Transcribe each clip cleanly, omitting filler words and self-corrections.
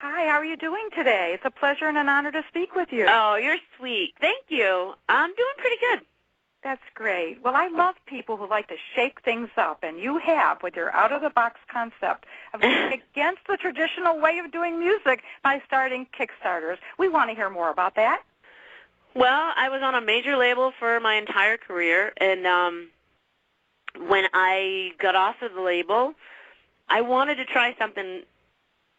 Hi, how are you doing today? It's a pleasure and an honor to speak with you. Oh, you're sweet. Thank you. I'm doing pretty good. That's great. Well, I love people who like to shake things up, and you have with your out-of-the-box concept of going against the traditional way of doing music by starting Kickstarters. We want to hear more about that. Well, I was on a major label for my entire career, and when I got off of the label, I wanted to try something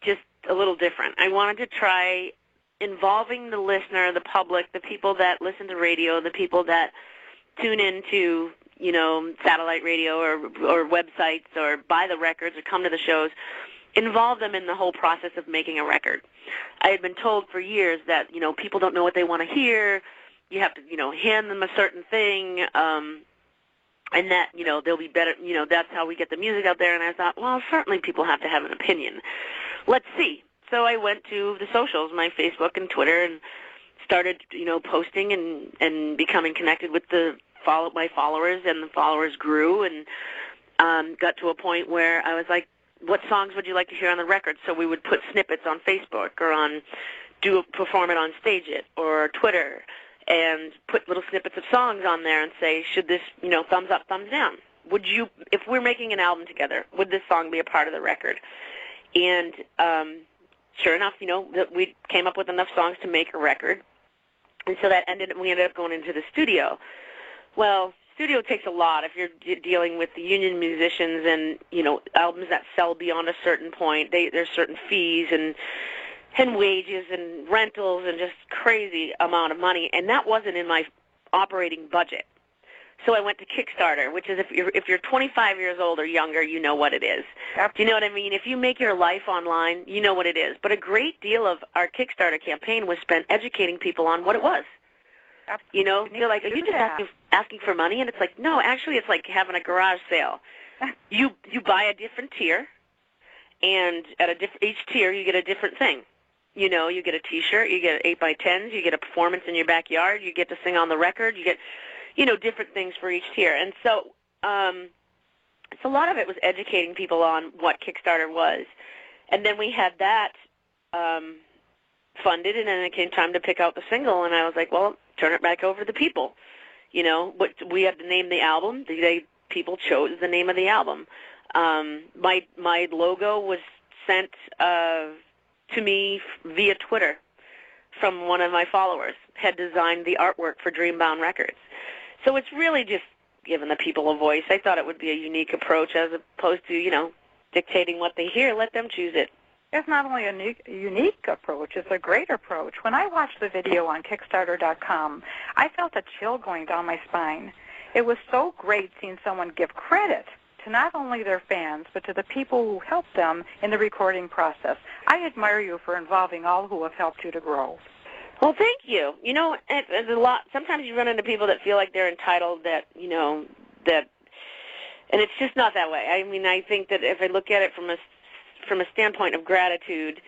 just a little different. I wanted to try involving the listener, the public, the people that listen to radio, the people that tune into, satellite radio or websites or buy the records or come to the shows, involve them in the whole process of making a record. I had been told for years that, people don't know what they want to hear. You have to, hand them a certain thing, and that, they'll be better, that's how we get the music out there. And I thought, well, certainly people have to have an opinion. Let's see. So I went to the socials, my Facebook and Twitter, and started, posting and becoming connected with my followers, and the followers grew and got to a point where I was like, what songs would you like to hear on the record? So we would put snippets on Facebook or perform it on Stage It or Twitter, and put little snippets of songs on there and say, should this, thumbs up, thumbs down? Would you, if we're making an album together, would this song be a part of the record? And sure enough, we came up with enough songs to make a record. And so we ended up going into the studio. Well, studio takes a lot if you're dealing with the union musicians and, albums that sell beyond a certain point. There's certain fees and wages and rentals and just crazy amount of money. And that wasn't in my operating budget. So I went to Kickstarter, which is if you're 25 years old or younger, you know what it is. Yep. Do you know what I mean? If you make your life online, you know what it is. But a great deal of our Kickstarter campaign was spent educating people on what it was. Absolutely. They're like, are you just asking for money? And it's like, no, actually it's like having a garage sale. You buy a different tier, and at each tier you get a different thing. You get a T-shirt, you get 8x10s, you get a performance in your backyard, you get to sing on the record, you get different things for each tier. And so a lot of it was educating people on what Kickstarter was. And then we had that funded, and then it came time to pick out the single, and I was like, well, turn it back over to the people. But we had to name the album. People chose the name of the album. My logo was sent to me via Twitter from one of my followers, had designed the artwork for Dreambound Records. So it's really just giving the people a voice. I thought it would be a unique approach as opposed to, dictating what they hear. Let them choose it. It's not only a unique approach, it's a great approach. When I watched the video on Kickstarter.com, I felt a chill going down my spine. It was so great seeing someone give credit to not only their fans, but to the people who helped them in the recording process. I admire you for involving all who have helped you to grow. Well, thank you. It's a lot. Sometimes you run into people that feel like they're entitled, and it's just not that way. I mean, I think that if I look at it from a standpoint of gratitude,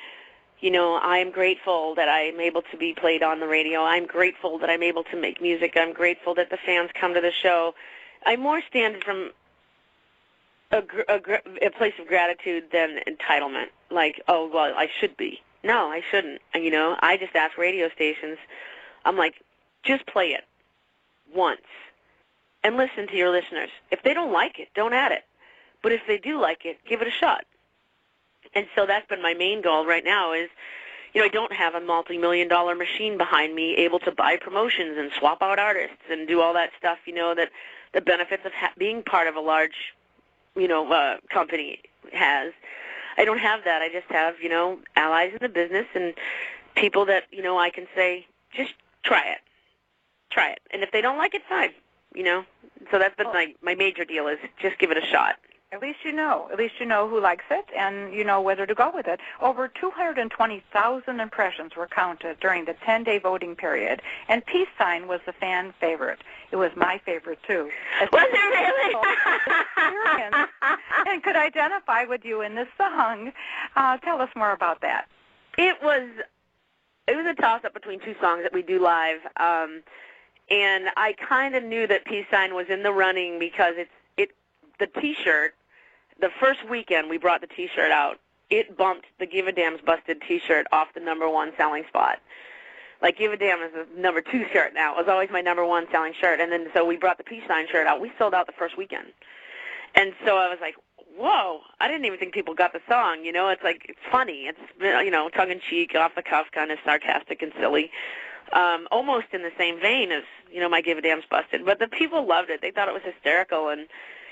I am grateful that I'm able to be played on the radio. I'm grateful that I'm able to make music. I'm grateful that the fans come to the show. I more stand from a place of gratitude than entitlement, like, oh, well, I should be. No, I shouldn't. I just ask radio stations, I'm like, just play it once and listen to your listeners. If they don't like it, don't add it. But if they do like it, give it a shot. And so that's been my main goal right now is, I don't have a multi-million-dollar machine behind me able to buy promotions and swap out artists and do all that stuff, that the benefits of being part of a large, company has. I don't have that. I just have, allies in the business and people that, I can say, just try it. Try it. And if they don't like it, fine, So that's been my major deal is just give it a shot. At least you know. At least you know who likes it and you know whether to go with it. Over 220,000 impressions were counted during the 10-day voting period, and Peace Sign was the fan favorite. It was my favorite, too. Was it really? Experience and could identify with you in this song. Tell us more about that. It was a toss-up between two songs that we do live, and I kind of knew that Peace Sign was in the running because the T-shirt, the first weekend we brought the T-shirt out, it bumped the Give a Damn's Busted T-shirt off the #1 selling spot. Like, Give a Damn is the #2 shirt now. It was always my #1 selling shirt. And then so we brought the peace sign shirt out. We sold out the first weekend. And so I was like, whoa, I didn't even think people got the song. You know, it's like, it's funny. It's, you know, tongue-in-cheek, off-the-cuff, kind of sarcastic and silly. Almost in the same vein as, you know, my Give a Damn's Busted. But the people loved it. They thought it was hysterical. And,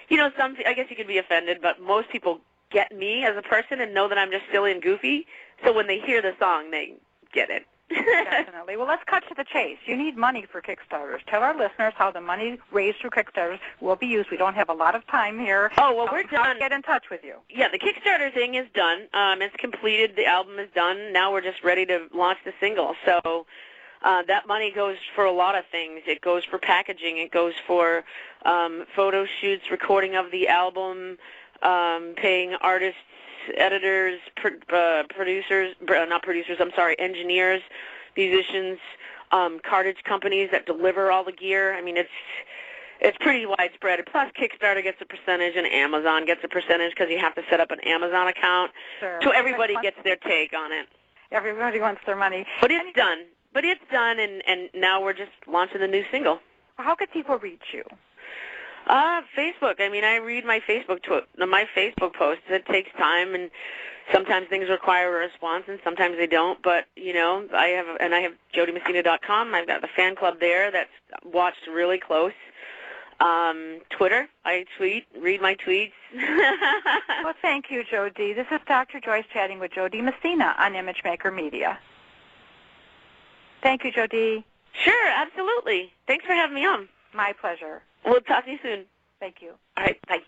you know, I guess you could be offended, but most people get me as a person and know that I'm just silly and goofy. So when they hear the song, they get it. Definitely. Well, let's cut to the chase. You need money for Kickstarters. Tell our listeners how the money raised through Kickstarters will be used. We don't have a lot of time here. Oh, well, we're done. Get in touch with you. Yeah, the Kickstarter thing is done. It's completed. The album is done. Now we're just ready to launch the single. So that money goes for a lot of things. It goes for packaging. It goes for photo shoots, recording of the album, paying artists, editors, engineers, musicians, cartage companies that deliver all the gear. I mean, it's pretty widespread. Plus, Kickstarter gets a percentage and Amazon gets a percentage because you have to set up an Amazon account. Sure. So everybody gets their take on it. Everybody wants their money. But it's done. And now we're just launching the new single. How could people reach you? Facebook. I mean, I read my Facebook posts. It takes time, and sometimes things require a response, and sometimes they don't. But you know, I have JoDeeMessina.com. I've got the fan club there that's watched really close. Twitter. I read my tweets. Well, thank you, Jo Dee. This is Dr. Joyce chatting with Jo Dee Messina on ImageMaker Media. Thank you, Jo Dee. Sure, absolutely. Thanks for having me on. My pleasure. We'll talk to you soon. Thank you. All right, bye.